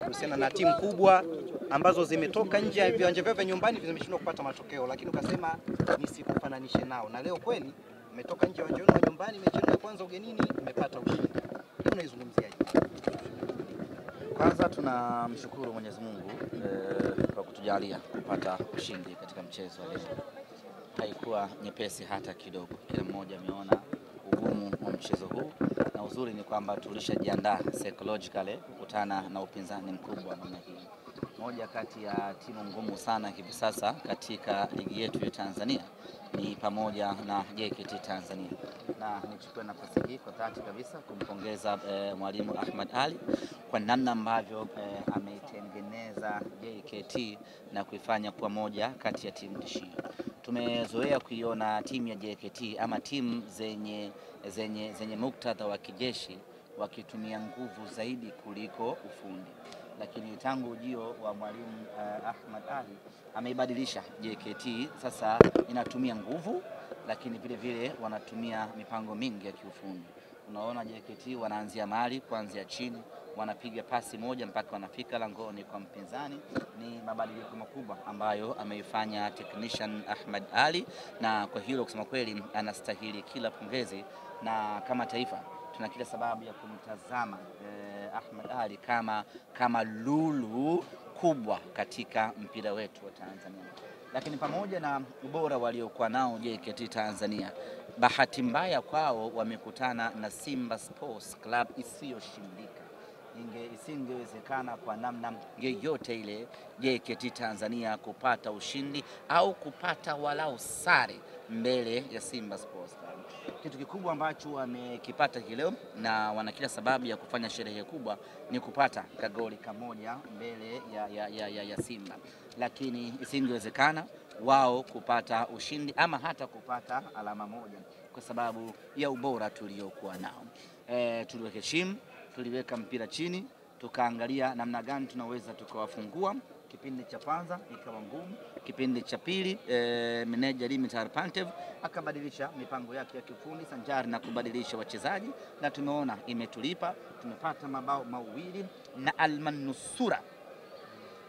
kuhusiana na timu kubwa ambazo zimetoka nje ya viwanja vyao vya nyumbani zimeshindwa kupata matokeo, lakini ukasema nisikufananishe nao, na leo kweli umetoka nje ya viwanja vyao nyumbani, mechi ya kwanza ugenini umepata ushindi. Hii unaizungumziaje? Kwanza tunamshukuru Mwenyezi Mungu kwa kutujalia kupata ushindi katika mchezo wa leo. Haikuwa nyepesi hata kidogo. Kila mmoja ameona ugumu wa mchezo huu, na uzuri ni kwamba tulishajiandaa psychologically kukutana na upinzani mkubwa namna hii. Moja kati ya timu ngumu sana hivi sasa katika ligi yetu ya Tanzania ni pamoja na JKT Tanzania, na nichukue nafasi hii kwa dhati kabisa kumpongeza mwalimu Ahmad Ali kwa namna ambavyo ameitengeneza JKT na kuifanya kuwa moja kati ya timu tishio. Tumezoea kuiona timu ya JKT ama timu zenye muktadha wa kijeshi wakitumia nguvu zaidi kuliko ufundi, lakini tangu ujio wa mwalimu Ahmad Ali ameibadilisha JKT. Sasa inatumia nguvu, lakini vile vile wanatumia mipango mingi ya kiufundi. Unaona JKT wanaanzia mahali kuanzia chini, wanapiga pasi moja mpaka wanafika langoni kwa mpinzani. Ni mabadiliko makubwa ambayo ameifanya technician Ahmad Ali, na kwa hilo kusema kweli anastahili kila pongezi, na kama taifa tuna kila sababu ya kumtazama Ahmad Ali kama lulu kubwa katika mpira wetu wa Tanzania. Lakini pamoja na ubora waliokuwa nao JKT Tanzania, bahati mbaya kwao wamekutana na Simba Sports Club isiyoshindika. Isingewezekana kwa namna yoyote ile JKT Tanzania kupata ushindi au kupata walau sare mbele ya Simba Sports Club. Kitu kikubwa ambacho wamekipata leo na wana kila sababu ya kufanya sherehe kubwa ni kupata kagoli kamoja mbele ya Simba, lakini isingewezekana wao kupata ushindi ama hata kupata alama moja kwa sababu ya ubora tuliokuwa nao. Tuliwaheshimu, tuliweka mpira chini, tukaangalia namna gani tunaweza tukawafungua. Kipindi cha kwanza ikawa ngumu, kipindi cha pili meneja Dimitar Pantev akabadilisha mipango yake ya kiufundi sanjari na kubadilisha wachezaji, na tumeona imetulipa. Tumepata mabao mawili na almanusura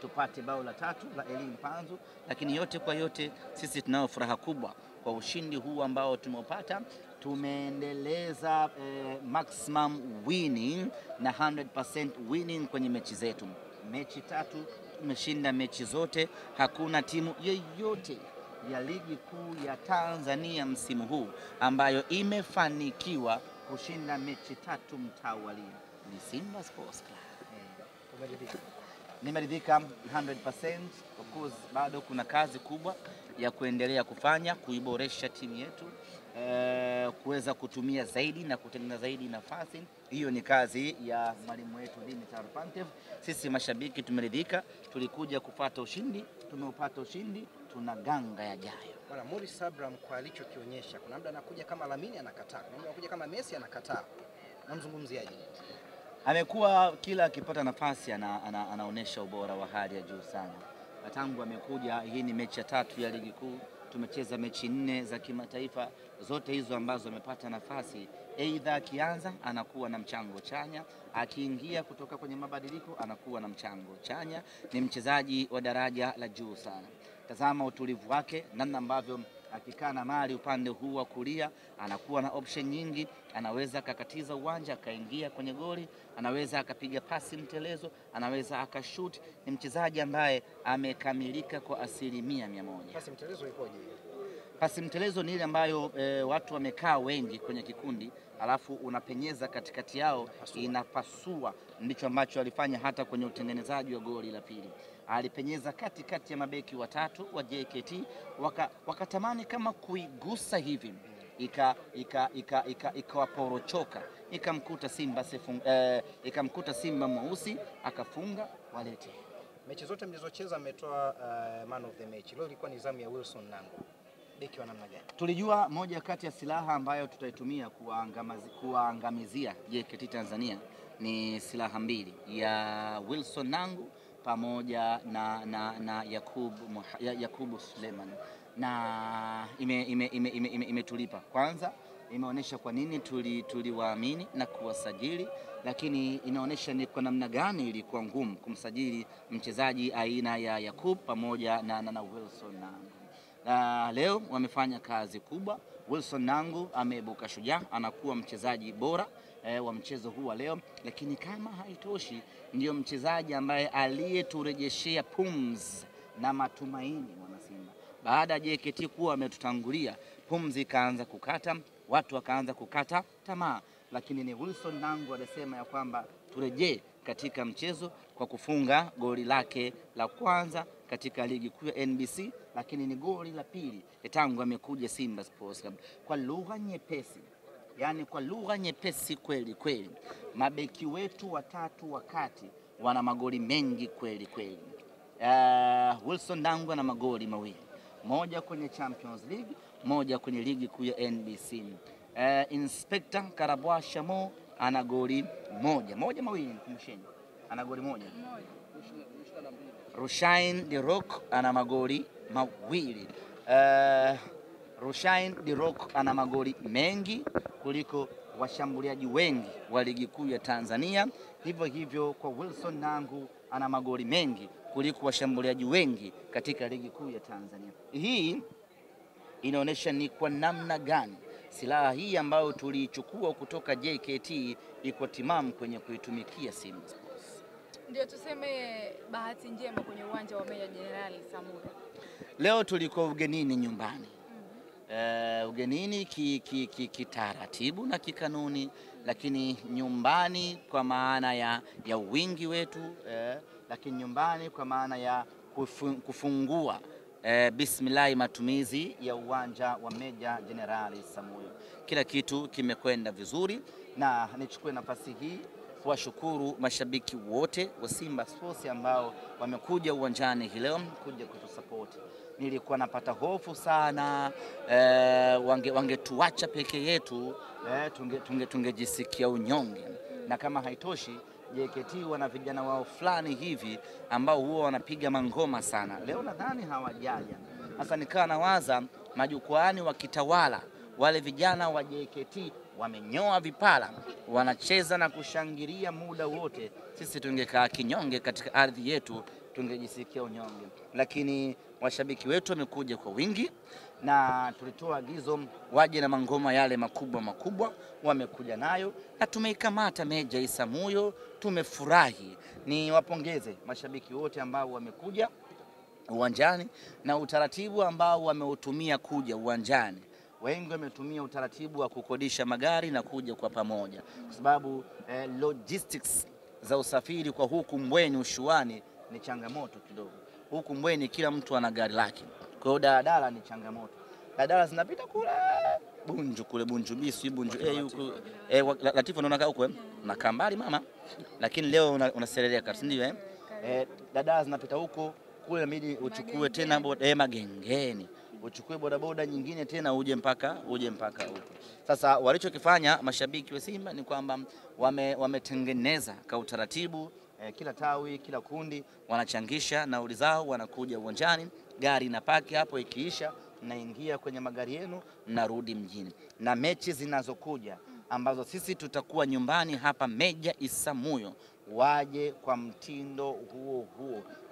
tupate bao la tatu la Elim Panzu, lakini yote kwa yote sisi tunao furaha kubwa kwa ushindi huu ambao tumepata. Tumeendeleza maximum winning na 100% winning kwenye mechi zetu. Mechi 3 tumeshinda mechi zote. Hakuna timu yeyote ya ligi kuu ya Tanzania msimu huu ambayo imefanikiwa kushinda mechi 3 mtawalia. Ni Simba Sports Club. Nimeridhika 100%. Of course bado kuna kazi kubwa ya kuendelea kufanya, kuiboresha timu yetu, kuweza kutumia zaidi na kutengeneza zaidi nafasi. Hiyo ni kazi ya mwalimu wetu Dimitar Pantev. Sisi mashabiki tumeridhika, tulikuja kupata ushindi, tumeupata ushindi, tuna ganga yajayo. Bwana Morris Abraham kwa alichokionyesha, kuna muda anakuja kama Lamine anakataa, kuna muda anakuja kama Messi anakataa. Namzungumziaje? Amekuwa kila akipata nafasi anaonesha ubora wa hali ya juu sana. Tangu amekuja, hii ni mechi ya 3 ya ligi kuu, tumecheza mechi 4 za kimataifa. Zote hizo ambazo amepata nafasi, aidha akianza anakuwa na mchango chanya, akiingia kutoka kwenye mabadiliko anakuwa na mchango chanya. Ni mchezaji wa daraja la juu sana. Tazama utulivu wake, namna ambavyo akikaa na mali upande huu wa kulia anakuwa na option nyingi. Anaweza akakatiza uwanja akaingia kwenye goli, anaweza akapiga pasi mtelezo, anaweza akashoot. Ni mchezaji ambaye amekamilika kwa 100%. Pasi mtelezo ikoje? Pasi mtelezo ni ile ambayo watu wamekaa wengi kwenye kikundi, alafu unapenyeza katikati yao, inapasua. Ndicho ambacho alifanya hata kwenye utengenezaji wa goli la pili. Alipenyeza katikati ya mabeki watatu wa JKT, wakatamani kama kuigusa hivi, ikawaporochoka, ikamkuta Simba mweusi akafunga walete. Mechi zote mlizocheza mmetoa man of the match. Leo ilikuwa ni zamu ya Wilson Nangu. Beki wa namna gani? Tulijua moja kati ya silaha ambayo tutaitumia kuangamizia JKT Tanzania ni silaha mbili, ya Wilson Nangu pamoja na Yakubu Suleiman, na imetulipa. Kwanza imeonyesha kwa nini tuliwaamini na kuwasajili, lakini inaonyesha ni kwa namna gani ilikuwa ngumu kumsajili mchezaji aina ya Yakub pamoja na Wilson Nangu. Na leo wamefanya kazi kubwa. Wilson Nangu ameibuka shujaa, anakuwa mchezaji bora wa mchezo huu wa leo, lakini kama haitoshi ndio mchezaji ambaye aliyeturejeshea pumzi na matumaini Mwanasimba. Baada ya JKT kuwa ametutangulia, pumzi ikaanza kukata, watu wakaanza kukata tamaa, lakini ni Wilson Nangu alisema ya kwamba turejee katika mchezo kwa kufunga goli lake la kwanza katika ligi kuu ya NBC, lakini ni goli la pili tangu amekuja Simba Sports Club. Kwa lugha nyepesi, yani kwa lugha nyepesi kweli kweli, mabeki wetu watatu wakati wana magoli mengi kweli kweli. Wilson Nangu ana magoli mawili, moja kwenye Champions League, moja kwenye ligi kuu ya NBC. Inspector Karabwa Shamo ana goli mawili, kumsheni ana goli moja. Rushain De Rock ana magoli mawili. Rushain De Rock ana magoli mengi kuliko washambuliaji wengi wa ligi kuu ya Tanzania. Hivyo hivyo kwa Wilson Nangu ana magoli mengi kuliko washambuliaji wengi katika ligi kuu ya Tanzania. Hii inaonyesha ni kwa namna gani silaha hii ambayo tuliichukua kutoka JKT iko timamu kwenye kuitumikia Simba Sports. Ndio tuseme bahati njema kwenye uwanja wa Meja Jenerali Samuel. Leo tuliko ugenini nyumbani. Ugenini kitaratibu na kikanuni, lakini nyumbani kwa maana ya wingi wetu, lakini nyumbani kwa maana ya kufungua bismillah matumizi ya uwanja wa Meja Jenerali Samuel. Kila kitu kimekwenda vizuri, na nichukue nafasi hii kuwashukuru mashabiki wote wa Simba Sports ambao wamekuja uwanjani hii leo kuja kutusupport. Nilikuwa napata hofu sana wangetuacha peke yetu, tungejisikia unyonge. Na kama haitoshi, JKT wana vijana wao fulani hivi ambao huwa wanapiga mangoma sana. Leo nadhani hawajaja. Sasa nikaa nawaza majukwaani wakitawala, wale vijana wa JKT wamenyoa vipala, wanacheza na kushangilia muda wote. Sisi tungekaa kinyonge katika ardhi yetu, tungejisikia unyonge. Lakini washabiki wetu wamekuja kwa wingi, na tulitoa agizo waje na mangoma yale makubwa, wamekuja nayo na tumeikamata Meja Isamuyo. Tumefurahi. Ni wapongeze mashabiki wote ambao wamekuja uwanjani na utaratibu ambao wameutumia kuja uwanjani. Wengi wametumia utaratibu wa kukodisha magari na kuja kwa pamoja, kwa sababu logistics za usafiri kwa huku Mbweni Ushuani ni changamoto kidogo. Huku Mbweni kila mtu ana gari lake, kwa hiyo daladala ni changamoto. Daladala zinapita kule Bunju Bisu, Bunju huko Latifu unaona huko unakaa mbali mama, lakini leo unaselelea kasi, ndio daladala zinapita huko, kule inabidi uchukue tena Magengeni, uchukue bodaboda nyingine tena uje mpaka huko. Sasa walichokifanya mashabiki wa Simba ni kwamba wametengeneza kwa utaratibu, kila tawi, kila kundi wanachangisha nauli zao, wanakuja uwanjani, gari inapaki hapo, ikiisha mnaingia kwenye magari yenu, mnarudi mjini. Na mechi zinazokuja ambazo sisi tutakuwa nyumbani hapa Meja Isamuyo, waje kwa mtindo huo.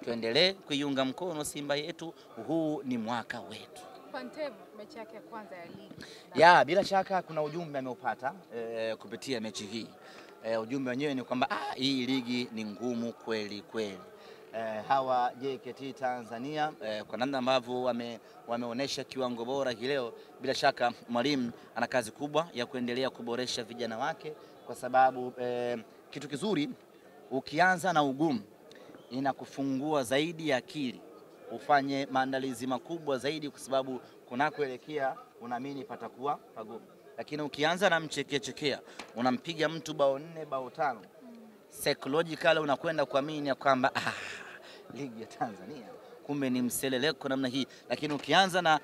Tuendelee kuiunga mkono Simba yetu, huu ni mwaka wetu. Pantevo mechi yake ya kwanza ya ligi. Bila shaka kuna ujumbe ameupata kupitia mechi hii. Ujumbe wenyewe ni kwamba hii ligi ni ngumu kweli kweli. Hawa JKT Tanzania kwa namna ambavyo wameonesha kiwango bora hii leo, bila shaka mwalimu ana kazi kubwa ya kuendelea kuboresha vijana wake, kwa sababu kitu kizuri ukianza na ugumu inakufungua zaidi ya akili, ufanye maandalizi makubwa zaidi, kwa sababu kunakoelekea unaamini patakuwa pagumu. Lakini ukianza na mchekechekea, unampiga mtu bao 4 bao 5, psychologically unakwenda kuamini ya kwamba ligi ya Tanzania kumbe ni mseleleko namna hii. Lakini ukianza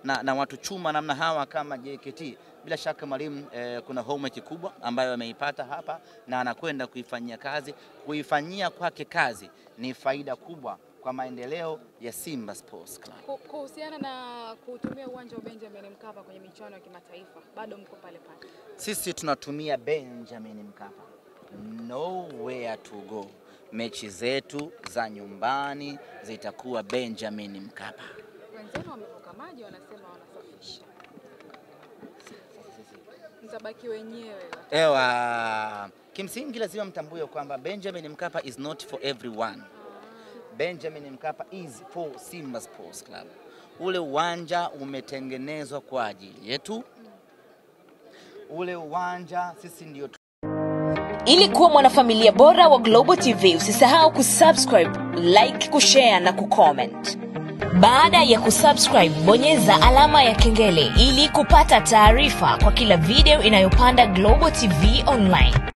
na watu chuma namna hawa kama JKT, bila shaka mwalimu kuna homework kubwa ambayo ameipata hapa na anakwenda kuifanyia kazi. Kuifanyia kwake kazi ni faida kubwa kwa maendeleo ya Simba Sports Club. Kuhusiana na kutumia uwanja wa Benjamin Mkapa kwenye michuano ya kimataifa, bado mko pale pale? Sisi tunatumia Benjamin Mkapa. Nowhere to go. Mechi zetu za nyumbani zitakuwa Benjamin Mkapa. Wenzenu wamevuka maji, wanasema wanasafisha. Mtabaki wenyewe. Ewa, kimsingi lazima mtambue kwamba Benjamin Mkapa is not for everyone. Benjamin Mkapa is for Simba Sports Club. Ule uwanja umetengenezwa kwa ajili yetu. Ule uwanja sisi ndio. Ili kuwa mwanafamilia bora wa Global TV, usisahau kusubscribe, like, kushare na kucomment. Baada ya kusubscribe, bonyeza alama ya kengele ili kupata taarifa kwa kila video inayopanda Global TV Online.